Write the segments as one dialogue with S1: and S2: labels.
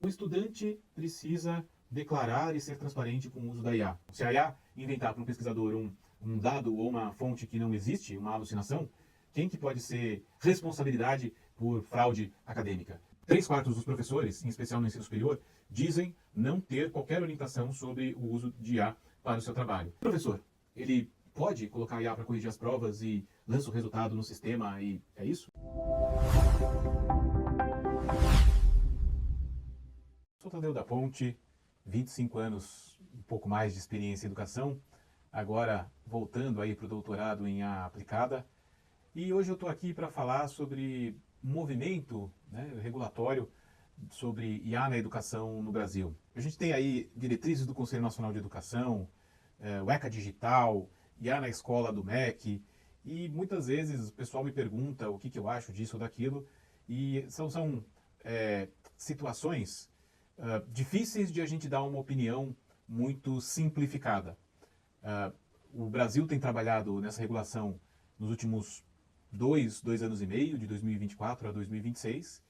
S1: O estudante precisa declarar e ser transparente com o uso da IA. Se a IA inventar para um pesquisador um dado ou uma fonte que não existe, uma alucinação, quem que pode ser responsabilidade por fraude acadêmica? 3/4 dos professores, em especial no ensino superior, dizem não ter qualquer orientação sobre o uso de IA para o seu trabalho. O professor, ele pode colocar IA para corrigir as provas e lança o resultado no sistema e é isso? Sou Tadeu da Ponte, 25 anos, um pouco mais de experiência em educação, agora voltando aí para o doutorado em IA aplicada. E hoje eu estou aqui para falar sobre um movimento, né, regulatório sobre IA na educação no Brasil. A gente tem aí diretrizes do Conselho Nacional de Educação, o ECA Digital, IA na escola do MEC, e muitas vezes o pessoal me pergunta o que eu acho disso ou daquilo, e são situações difíceis de a gente dar uma opinião muito simplificada. O Brasil tem trabalhado nessa regulação nos últimos dois anos e meio, de 2024 a 2026,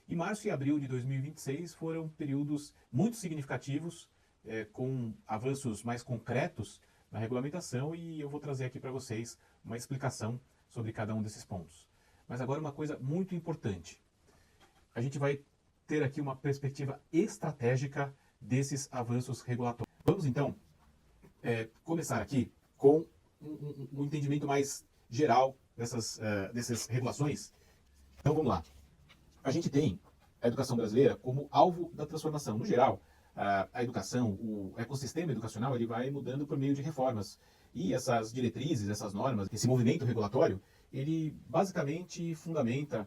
S1: e março e abril de 2026 foram períodos muito significativos, com avanços mais concretos na regulamentação, e eu vou trazer aqui para vocês uma explicação sobre cada um desses pontos. Mas agora uma coisa muito importante. A gente vai ter aqui uma perspectiva estratégica desses avanços regulatórios. Vamos então começar aqui com um entendimento mais geral dessas regulações. Então vamos lá. A gente tem a educação brasileira como alvo da transformação. No geral, a educação, o ecossistema educacional, ele vai mudando por meio de reformas. E essas diretrizes, essas normas, esse movimento regulatório, ele basicamente fundamenta,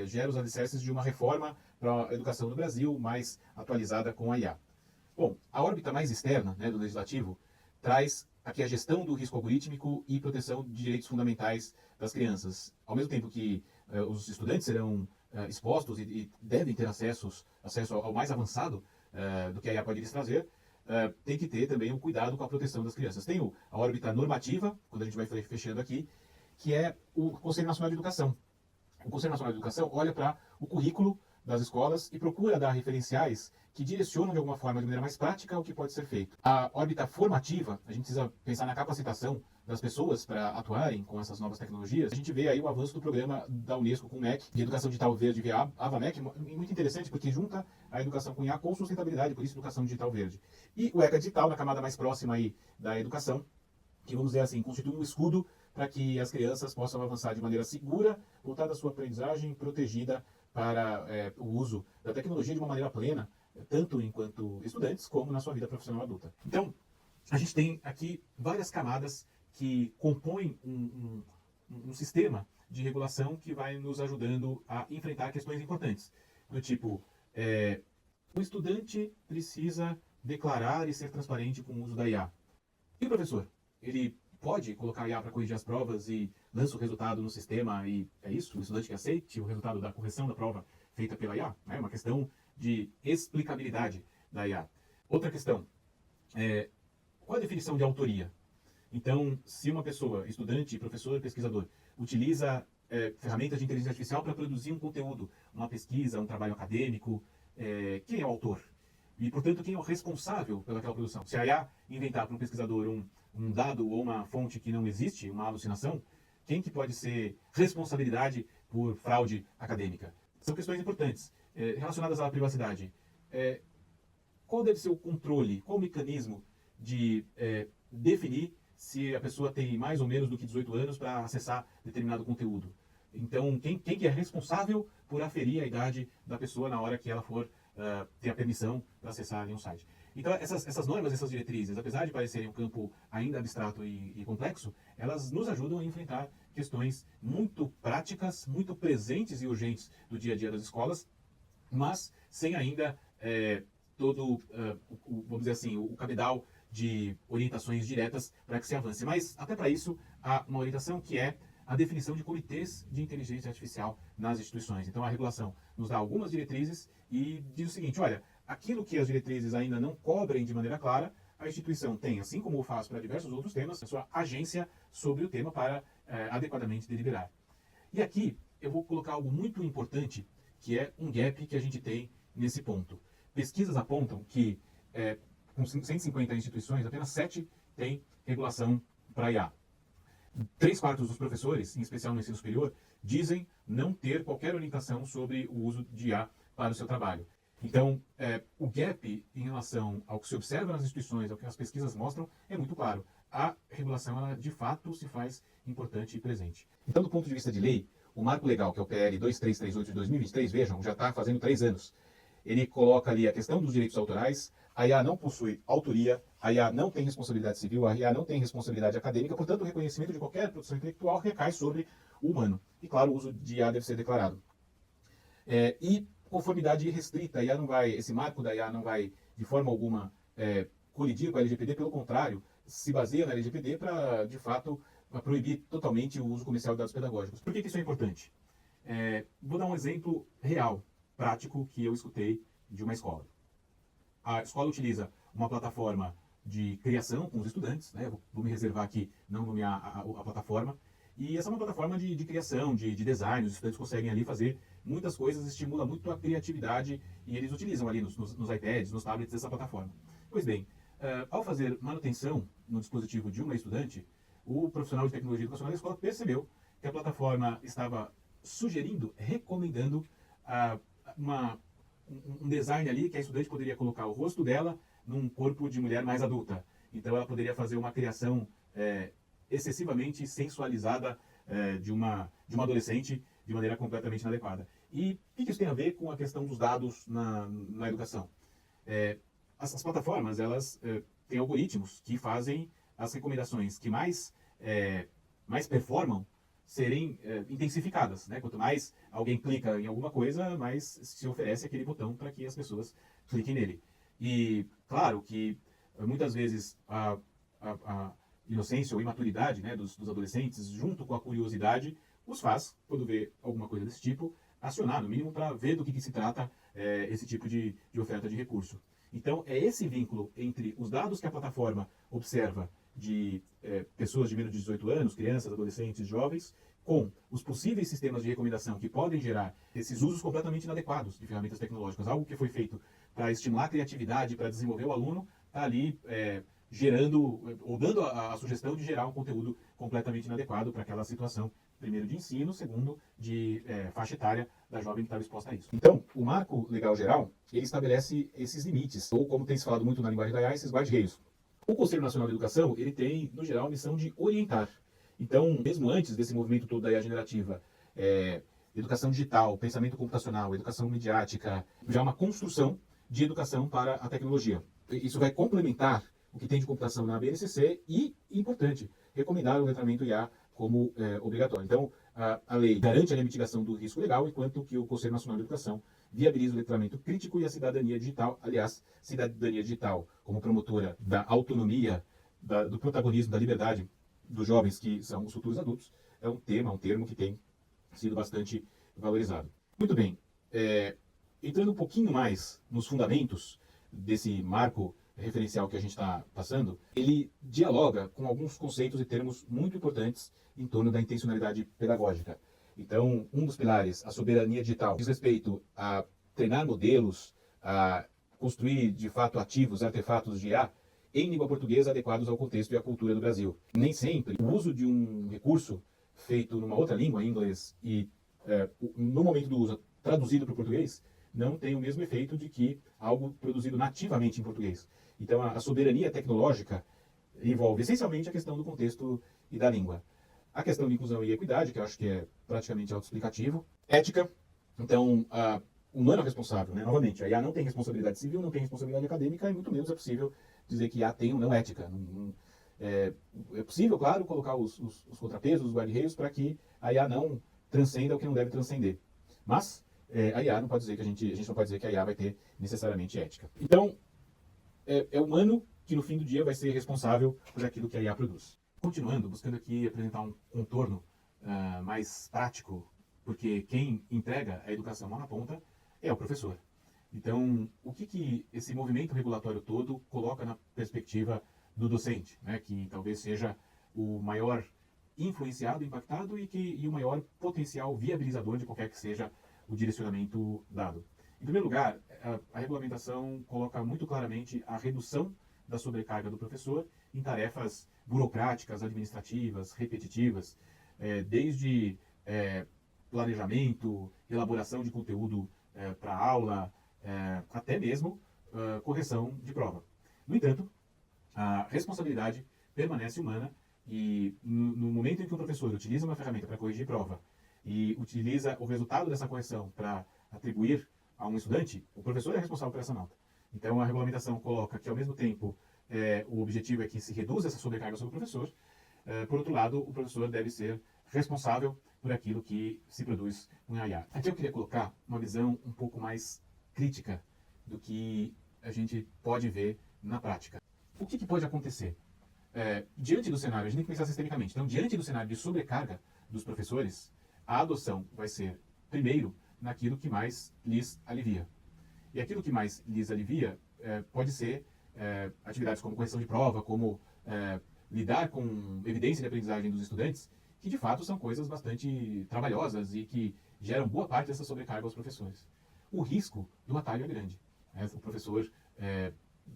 S1: gera os alicerces de uma reforma para a educação no Brasil mais atualizada com a IA. Bom, a órbita mais externa, né, do legislativo traz aqui a gestão do risco algorítmico e proteção de direitos fundamentais das crianças. Ao mesmo tempo que os estudantes serão expostos e devem ter acesso ao mais avançado do que a IA pode lhes trazer, tem que ter também um cuidado com a proteção das crianças. Tem a órbita normativa, quando a gente vai fechando aqui, que é o Conselho Nacional de Educação. O Conselho Nacional de Educação olha para o currículo das escolas e procura dar referenciais que direcionam de alguma forma, de maneira mais prática, o que pode ser feito. A órbita formativa, a gente precisa pensar na capacitação das pessoas para atuarem com essas novas tecnologias. A gente vê aí o avanço do programa da Unesco com o MEC, de Educação Digital Verde, via AVAMEC, muito interessante porque junta a educação com IA com sustentabilidade, por isso Educação Digital Verde. E o ECA Digital, na camada mais próxima aí da educação, que vamos dizer assim, constitui um escudo para que as crianças possam avançar de maneira segura, voltada à sua aprendizagem, protegida para o uso da tecnologia de uma maneira plena, tanto enquanto estudantes como na sua vida profissional adulta. Então, a gente tem aqui várias camadas que compõem um sistema de regulação que vai nos ajudando a enfrentar questões importantes, do tipo, o estudante precisa declarar e ser transparente com o uso da IA. E o professor? Ele pode colocar a IA para corrigir as provas e lança o resultado no sistema e é isso? O estudante que aceite o resultado da correção da prova feita pela IA? É uma questão de explicabilidade da IA. Outra questão, qual a definição de autoria? Então, se uma pessoa, estudante, professor, pesquisador, utiliza ferramentas de inteligência artificial para produzir um conteúdo, uma pesquisa, um trabalho acadêmico, quem é o autor? E, portanto, quem é o responsável pelaquela produção? Se a IA inventar para um pesquisador um dado ou uma fonte que não existe, uma alucinação, quem que pode ser responsabilidade por fraude acadêmica? São questões importantes relacionadas à privacidade. Qual deve ser o controle, qual o mecanismo de definir se a pessoa tem mais ou menos do que 18 anos para acessar determinado conteúdo? Então, quem que é responsável por aferir a idade da pessoa na hora que ela for ter a permissão para acessar ali um site? Então, essas normas, essas diretrizes, apesar de parecerem um campo ainda abstrato e complexo, elas nos ajudam a enfrentar questões muito práticas, muito presentes e urgentes do dia a dia das escolas, mas sem ainda todo, vamos dizer assim, o cabedal de orientações diretas para que se avance. Mas, até para isso, há uma orientação que é a definição de comitês de inteligência artificial nas instituições. Então, a regulação nos dá algumas diretrizes e diz o seguinte, olha, aquilo que as diretrizes ainda não cobrem de maneira clara, a instituição tem, assim como faz para diversos outros temas, a sua agência sobre o tema para adequadamente deliberar. E aqui eu vou colocar algo muito importante, que é um gap que a gente tem nesse ponto. Pesquisas apontam que com 150 instituições, apenas 7 têm regulação para IA. 3/4 dos professores, em especial no ensino superior, dizem não ter qualquer orientação sobre o uso de IA para o seu trabalho. Então, o gap em relação ao que se observa nas instituições, ao que as pesquisas mostram, é muito claro. A regulação, ela, de fato, se faz importante e presente. Então, do ponto de vista de lei, o marco legal, que é o PL 2338 de 2023, vejam, já está fazendo 3 anos. Ele coloca ali a questão dos direitos autorais, a IA não possui autoria, a IA não tem responsabilidade civil, a IA não tem responsabilidade acadêmica, portanto, o reconhecimento de qualquer produção intelectual recai sobre o humano. E, claro, o uso de IA deve ser declarado. E conformidade restrita, a IA não vai, esse marco da IA não vai, de forma alguma, colidir com a LGPD, pelo contrário, se baseia na LGPD para, de fato, proibir totalmente o uso comercial de dados pedagógicos. Por que isso é importante? Vou dar um exemplo real, prático, que eu escutei de uma escola. A escola utiliza uma plataforma de criação com os estudantes, né? Vou me reservar aqui, não nomear a plataforma, e essa é uma plataforma de criação, de design, os estudantes conseguem ali fazer muitas coisas, estimula muito a criatividade, e eles utilizam ali nos iPads, nos tablets dessa plataforma. Pois bem, ao fazer manutenção no dispositivo de uma estudante, o profissional de tecnologia educacional da escola percebeu que a plataforma estava sugerindo, recomendando um design ali que a estudante poderia colocar o rosto dela num corpo de mulher mais adulta. Então ela poderia fazer uma criação excessivamente sensualizada de uma adolescente de maneira completamente inadequada. E o que isso tem a ver com a questão dos dados na educação? As plataformas, elas têm algoritmos que fazem as recomendações que mais performam serem intensificadas, né? Quanto mais alguém clica em alguma coisa, mais se oferece aquele botão para que as pessoas cliquem nele. E claro que muitas vezes a inocência ou imaturidade, né, dos adolescentes, junto com a curiosidade, os faz, quando vê alguma coisa desse tipo, acionar, no mínimo, para ver do que se trata esse tipo de oferta de recurso. Então, é esse vínculo entre os dados que a plataforma observa de pessoas de menos de 18 anos, crianças, adolescentes, jovens, com os possíveis sistemas de recomendação que podem gerar esses usos completamente inadequados de ferramentas tecnológicas. Algo que foi feito para estimular a criatividade, para desenvolver o aluno, está ali gerando, ou dando a sugestão de gerar um conteúdo completamente inadequado para aquela situação, primeiro de ensino, segundo de faixa etária da jovem que estava exposta a isso. Então, o marco legal geral, ele estabelece esses limites, ou como tem se falado muito na linguagem da IA, esses guarda-reios. O Conselho Nacional de Educação, ele tem, no geral, a missão de orientar. Então, mesmo antes desse movimento todo da IA generativa, educação digital, pensamento computacional, educação midiática, já é uma construção de educação para a tecnologia. Isso vai complementar o que tem de computação na BNCC e, importante, recomendar o letramento IA como obrigatório. Então, a lei garante a mitigação do risco legal, enquanto que o Conselho Nacional de Educação viabiliza o letramento crítico e a cidadania digital. Aliás, cidadania digital como promotora da autonomia, do protagonismo, da liberdade dos jovens que são os futuros adultos, é um termo que tem sido bastante valorizado. Muito bem, entrando um pouquinho mais nos fundamentos desse marco referencial que a gente está passando, ele dialoga com alguns conceitos e termos muito importantes em torno da intencionalidade pedagógica. Então, um dos pilares, a soberania digital, diz respeito a treinar modelos, a construir, de fato, ativos, artefatos de IA em língua portuguesa adequados ao contexto e à cultura do Brasil. Nem sempre o uso de um recurso feito numa outra língua, inglês, e no momento do uso traduzido para o português, não tem o mesmo efeito de que algo produzido nativamente em português. Então, a soberania tecnológica envolve essencialmente a questão do contexto e da língua. A questão de inclusão e equidade, que eu acho que é praticamente autoexplicativo. Ética. Então, o humano é responsável, né? Novamente, a IA não tem responsabilidade civil, não tem responsabilidade acadêmica, e muito menos é possível dizer que a IA tem ou não ética. É possível, claro, colocar os contrapesos, os guarda-reios, para que a IA não transcenda o que não deve transcender. Mas a IA não pode dizer que a gente não pode dizer que a IA vai ter necessariamente ética. Então, é o humano que no fim do dia vai ser responsável por aquilo que a IA produz. Continuando, buscando aqui apresentar um contorno mais prático, porque quem entrega a educação lá na ponta é o professor. Então, o que esse movimento regulatório todo coloca na perspectiva do docente, né, que talvez seja o maior influenciado, impactado e o maior potencial viabilizador de qualquer que seja o direcionamento dado. Em primeiro lugar, a regulamentação coloca muito claramente a redução da sobrecarga do professor em tarefas burocráticas, administrativas, repetitivas, desde planejamento, elaboração de conteúdo para aula, até mesmo correção de prova. No entanto, a responsabilidade permanece humana e no momento em que o professor utiliza uma ferramenta para corrigir prova e utiliza o resultado dessa correção para atribuir a um estudante, o professor é responsável por essa nota. Então, a regulamentação coloca que, ao mesmo tempo, o objetivo é que se reduza essa sobrecarga sobre o professor. Por outro lado, o professor deve ser responsável por aquilo que se produz com a IA. Aqui eu queria colocar uma visão um pouco mais crítica do que a gente pode ver na prática. O que pode acontecer? Diante do cenário, a gente tem que pensar sistemicamente. Então, diante do cenário de sobrecarga dos professores, a adoção vai ser, primeiro, naquilo que mais lhes alivia. E aquilo que mais lhes alivia pode ser atividades como correção de prova, como lidar com evidência de aprendizagem dos estudantes, que de fato são coisas bastante trabalhosas e que geram boa parte dessa sobrecarga aos professores. O risco do atalho é grande. O professor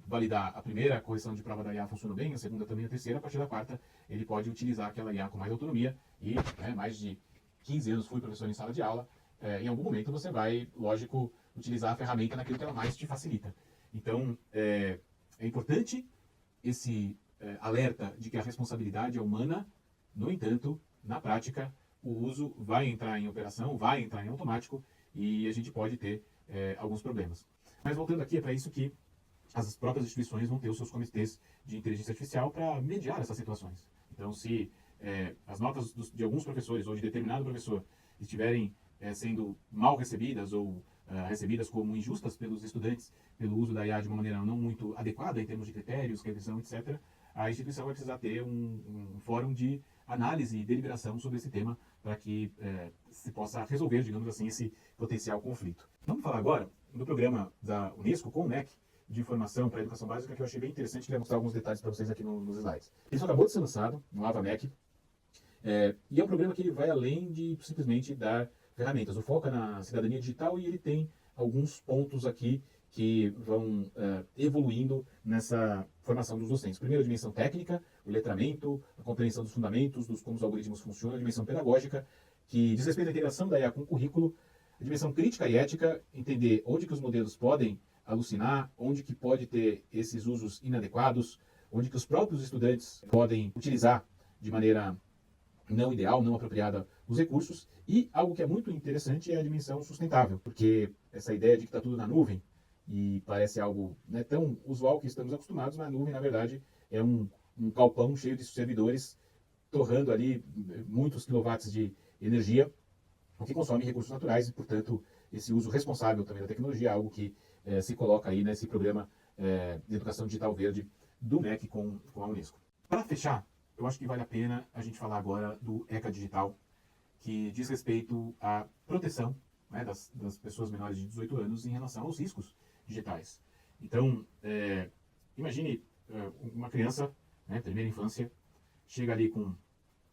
S1: validar a primeira correção de prova da IA funcionou bem, a segunda também, a terceira, a partir da quarta ele pode utilizar aquela IA com mais autonomia e mais de 15 anos fui professor em sala de aula, em algum momento você vai, lógico, utilizar a ferramenta naquilo que ela mais te facilita. Então, é importante esse alerta de que a responsabilidade é humana, no entanto, na prática, o uso vai entrar em operação, vai entrar em automático e a gente pode ter alguns problemas. Mas voltando aqui, é para isso que as próprias instituições vão ter os seus comitês de inteligência artificial para mediar essas situações. Então, se as notas de alguns professores ou de determinado professor estiverem sendo mal recebidas ou recebidas como injustas pelos estudantes pelo uso da IA de uma maneira não muito adequada em termos de critérios, revisão, etc., a instituição vai precisar ter um fórum de análise e deliberação sobre esse tema para que se possa resolver, digamos assim, esse potencial conflito. Vamos falar agora do programa da Unesco com o MEC de formação para a educação básica, que eu achei bem interessante, queria mostrar alguns detalhes para vocês aqui nos slides. Isso acabou de ser lançado no AvaMec, e é um programa que vai além de simplesmente dar ferramentas. O foco é na cidadania digital e ele tem alguns pontos aqui que vão evoluindo nessa formação dos docentes. Primeiro, a dimensão técnica, o letramento, a compreensão dos fundamentos, como os algoritmos funcionam, a dimensão pedagógica, que diz respeito à integração da IA com o currículo, a dimensão crítica e ética, entender onde que os modelos podem alucinar, onde que pode ter esses usos inadequados, onde que os próprios estudantes podem utilizar de maneira não ideal, não apropriada os recursos, e algo que é muito interessante é a dimensão sustentável, porque essa ideia de que está tudo na nuvem, e parece algo tão usual que estamos acostumados, mas a nuvem, na verdade, é um galpão cheio de servidores, torrando ali muitos quilowatts de energia, o que consome recursos naturais, e, portanto, esse uso responsável também da tecnologia é algo que se coloca aí nesse programa de educação digital verde do MEC com a Unesco. Para fechar, eu acho que vale a pena a gente falar agora do ECA Digital, que diz respeito à proteção das pessoas menores de 18 anos em relação aos riscos digitais. Então, imagine uma criança, primeira infância, chega ali com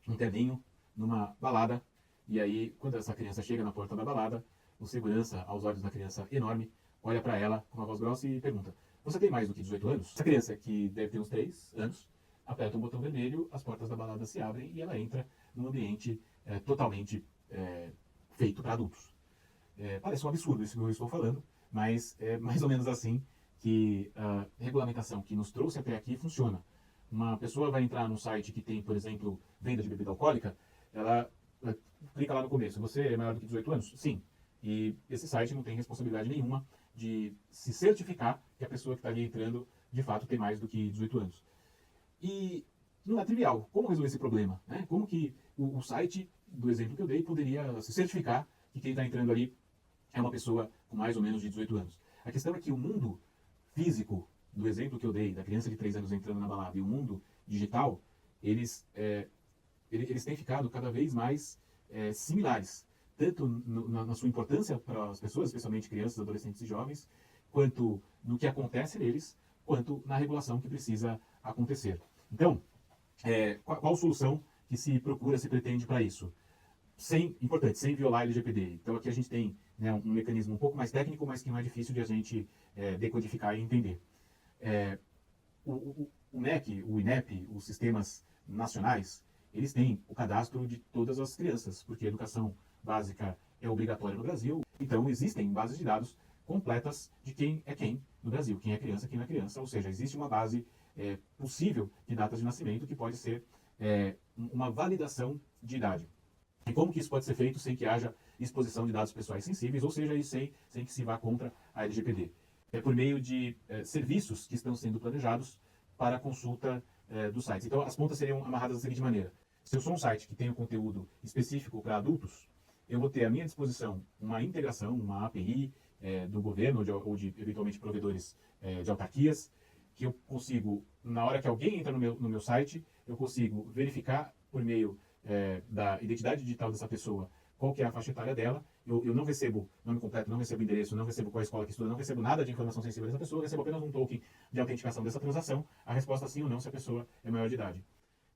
S1: um terninho numa balada, e aí, quando essa criança chega na porta da balada, o segurança, aos olhos da criança enorme, olha para ela com uma voz grossa e pergunta: você tem mais do que 18 anos? Essa criança, que deve ter uns 3 anos, aperta um botão vermelho, as portas da balada se abrem e ela entra num ambiente totalmente feito para adultos. Parece um absurdo isso que eu estou falando, mas é mais ou menos assim que a regulamentação que nos trouxe até aqui funciona. Uma pessoa vai entrar num site que tem, por exemplo, venda de bebida alcoólica, ela clica lá no começo: você é maior do que 18 anos? Sim. E esse site não tem responsabilidade nenhuma de se certificar que a pessoa que está ali entrando de fato tem mais do que 18 anos. E não é trivial. Como resolver esse problema? Como que o site, do exemplo que eu dei, poderia se certificar que quem está entrando ali é uma pessoa com mais ou menos de 18 anos? A questão é que o mundo físico, do exemplo que eu dei, da criança de 3 anos entrando na balada, e o mundo digital, eles têm ficado cada vez mais similares, tanto na sua importância para as pessoas, especialmente crianças, adolescentes e jovens, quanto no que acontece neles, quanto na regulação que precisa acontecer. Então, qual solução que se procura, se pretende para isso? Sem violar a LGPD. Então, aqui a gente tem né, um mecanismo um pouco mais técnico, mas que não é difícil de a gente decodificar e entender. O MEC, o INEP, os sistemas nacionais, eles têm o cadastro de todas as crianças, porque a educação básica é obrigatória no Brasil. Então, existem bases de dados completas de quem é quem no Brasil, quem é criança, quem não é criança. Ou seja, existe uma base possível de datas de nascimento que pode ser uma validação de idade. E como que isso pode ser feito sem que haja exposição de dados pessoais sensíveis, ou seja, sem que se vá contra a LGPD? É por meio de serviços que estão sendo planejados para a consulta dos sites. Então, as pontas seriam amarradas da seguinte maneira. Se eu sou um site que tem um conteúdo específico para adultos, eu vou ter à minha disposição uma integração, uma API do governo ou de eventualmente provedores de autarquias, que eu consigo, na hora que alguém entra no meu site, eu consigo verificar por meio da identidade digital dessa pessoa qual que é a faixa etária dela. Eu não recebo nome completo, não recebo endereço, não recebo qual escola que estuda, não recebo nada de informação sensível dessa pessoa, eu recebo apenas um token de autenticação dessa transação, a resposta sim ou não se a pessoa é maior de idade.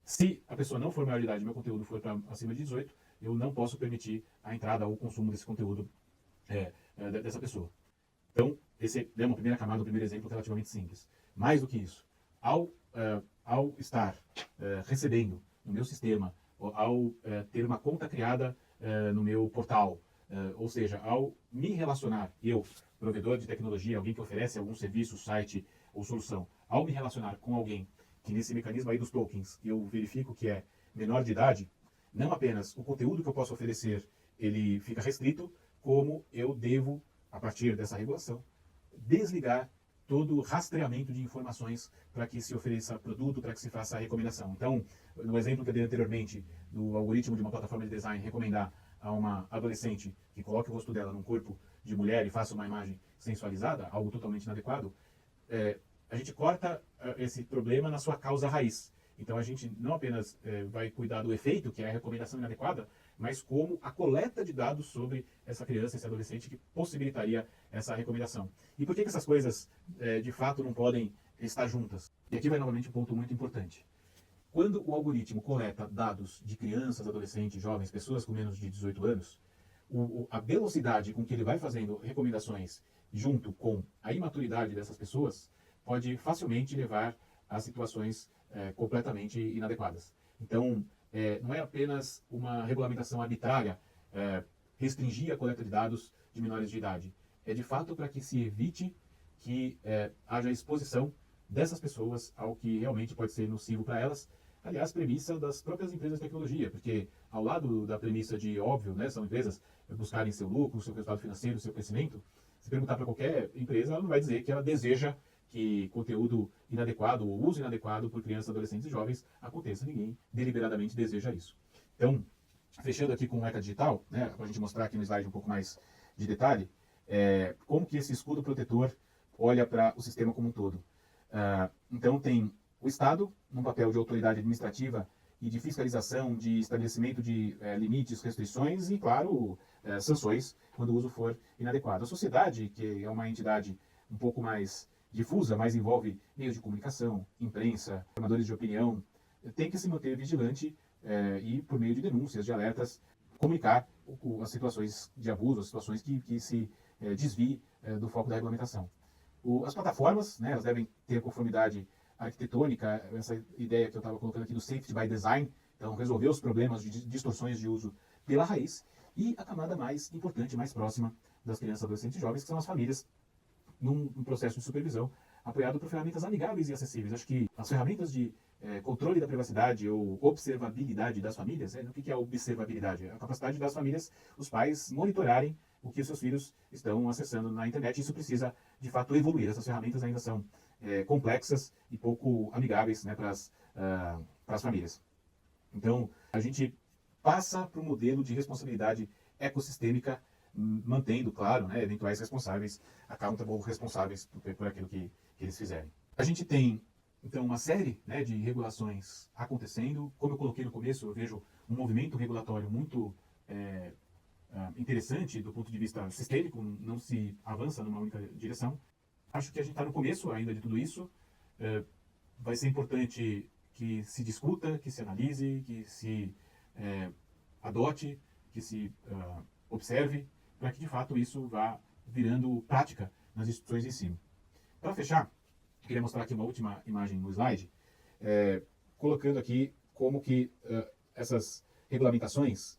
S1: Se a pessoa não for maior de idade e meu conteúdo for para acima de 18, eu não posso permitir a entrada ou o consumo desse conteúdo dessa pessoa. Então, esse é uma primeira camada, um primeiro exemplo relativamente simples. Mais do que isso, ao estar recebendo no meu sistema, ao ter uma conta criada no meu portal, ou seja, ao me relacionar, eu, provedor de tecnologia, alguém que oferece algum serviço, site ou solução, ao me relacionar com alguém que nesse mecanismo aí dos tokens eu verifico que é menor de idade, não apenas o conteúdo que eu posso oferecer ele fica restrito, como eu devo, a partir dessa regulação, desligar todo o rastreamento de informações para que se ofereça produto, para que se faça a recomendação. Então, no exemplo que eu dei anteriormente, do algoritmo de uma plataforma de design recomendar a uma adolescente que coloque o rosto dela num corpo de mulher e faça uma imagem sensualizada, algo totalmente inadequado, a gente corta esse problema na sua causa raiz. Então, a gente não apenas vai cuidar do efeito, que é a recomendação inadequada, mas como a coleta de dados sobre essa criança, esse adolescente, que possibilitaria essa recomendação. E por que essas coisas, de fato, não podem estar juntas? E aqui vai novamente um ponto muito importante. Quando o algoritmo coleta dados de crianças, adolescentes, jovens, pessoas com menos de 18 anos, a velocidade com que ele vai fazendo recomendações junto com a imaturidade dessas pessoas pode facilmente levar a situações completamente inadequadas. Então, não é apenas uma regulamentação arbitrária restringir a coleta de dados de menores de idade. É de fato para que se evite que haja exposição dessas pessoas ao que realmente pode ser nocivo para elas. Aliás, premissa das próprias empresas de tecnologia, porque ao lado da premissa de óbvio, né, são empresas buscarem seu lucro, seu resultado financeiro, seu crescimento, se perguntar para qualquer empresa, ela não vai dizer que ela deseja que conteúdo inadequado ou uso inadequado por crianças, adolescentes e jovens aconteça. Ninguém deliberadamente deseja isso. Então, fechando aqui com o ECA Digital, né, para a gente mostrar aqui no slide um pouco mais de detalhe, como que esse escudo protetor olha para o sistema como um todo. Então, tem o Estado, num papel de autoridade administrativa e de fiscalização, de estabelecimento de limites, restrições e, claro, sanções quando o uso for inadequado. A sociedade, que é uma entidade um pouco mais difusa, mas envolve meios de comunicação, imprensa, formadores de opinião, tem que se manter vigilante e, por meio de denúncias, de alertas, comunicar as situações de abuso, as situações que se desvie do foco da regulamentação. As plataformas, né, elas devem ter conformidade arquitetônica, essa ideia que eu estava colocando aqui do safety by design, então resolver os problemas de distorções de uso pela raiz, e a camada mais importante, mais próxima das crianças, adolescentes e jovens, que são as famílias, num processo de supervisão apoiado por ferramentas amigáveis e acessíveis. Acho que as ferramentas de controle da privacidade ou observabilidade das famílias, o que é a observabilidade? A capacidade das famílias, os pais, monitorarem o que os seus filhos estão acessando na internet. Isso precisa, de fato, evoluir. Essas ferramentas ainda são complexas e pouco amigáveis, né, para as famílias. Então, a gente passa para um modelo de responsabilidade ecossistêmica, mantendo, claro, né, eventuais responsáveis, accountable responsáveis por aquilo que eles fizerem. A gente tem, então, uma série, né, de regulações acontecendo. Como eu coloquei no começo, eu vejo um movimento regulatório muito interessante do ponto de vista sistêmico, não se avança numa única direção. Acho que a gente está no começo ainda de tudo isso. Vai ser importante que se discuta, que se analise, que se adote, que se observe para que de fato isso vá virando prática nas instituições de ensino. Para fechar, queria mostrar aqui uma última imagem no slide, colocando aqui como que essas regulamentações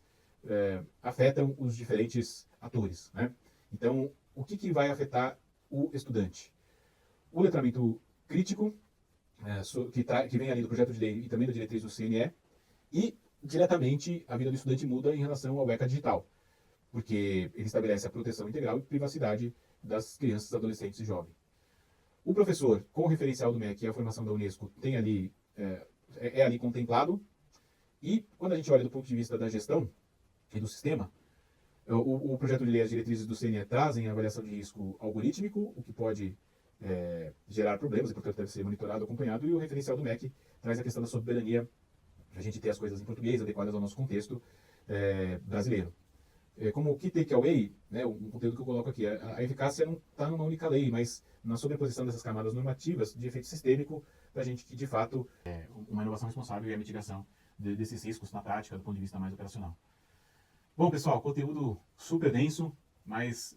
S1: afetam os diferentes atores, né? Então, o que vai afetar o estudante? O letramento crítico, que vem ali do projeto de lei e também da diretriz do CNE, e diretamente a vida do estudante muda em relação ao ECA digital, porque ele estabelece a proteção integral e privacidade das crianças, adolescentes e jovens. O professor, com o referencial do MEC e a formação da Unesco, tem ali, é ali contemplado, e quando a gente olha do ponto de vista da gestão e do sistema, o projeto de lei e as diretrizes do CNE trazem a avaliação de risco algorítmico, o que pode gerar problemas e, portanto, deve ser monitorado, acompanhado, e o referencial do MEC traz a questão da soberania, para a gente ter as coisas em português adequadas ao nosso contexto brasileiro. Como o Key Takeaway, né, um conteúdo que eu coloco aqui, a eficácia não está numa única lei, mas na sobreposição dessas camadas normativas de efeito sistêmico, para a gente que, de fato, uma inovação responsável e a mitigação desses riscos na prática, do ponto de vista mais operacional. Bom, pessoal, conteúdo super denso, mas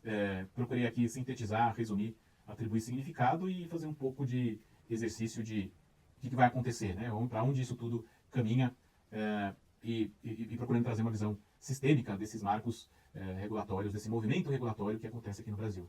S1: procurei aqui sintetizar, resumir, atribuir significado e fazer um pouco de exercício de o que vai acontecer, né? Para onde isso tudo caminha, e procurando trazer uma visão sistêmica desses marcos regulatórios, desse movimento regulatório que acontece aqui no Brasil.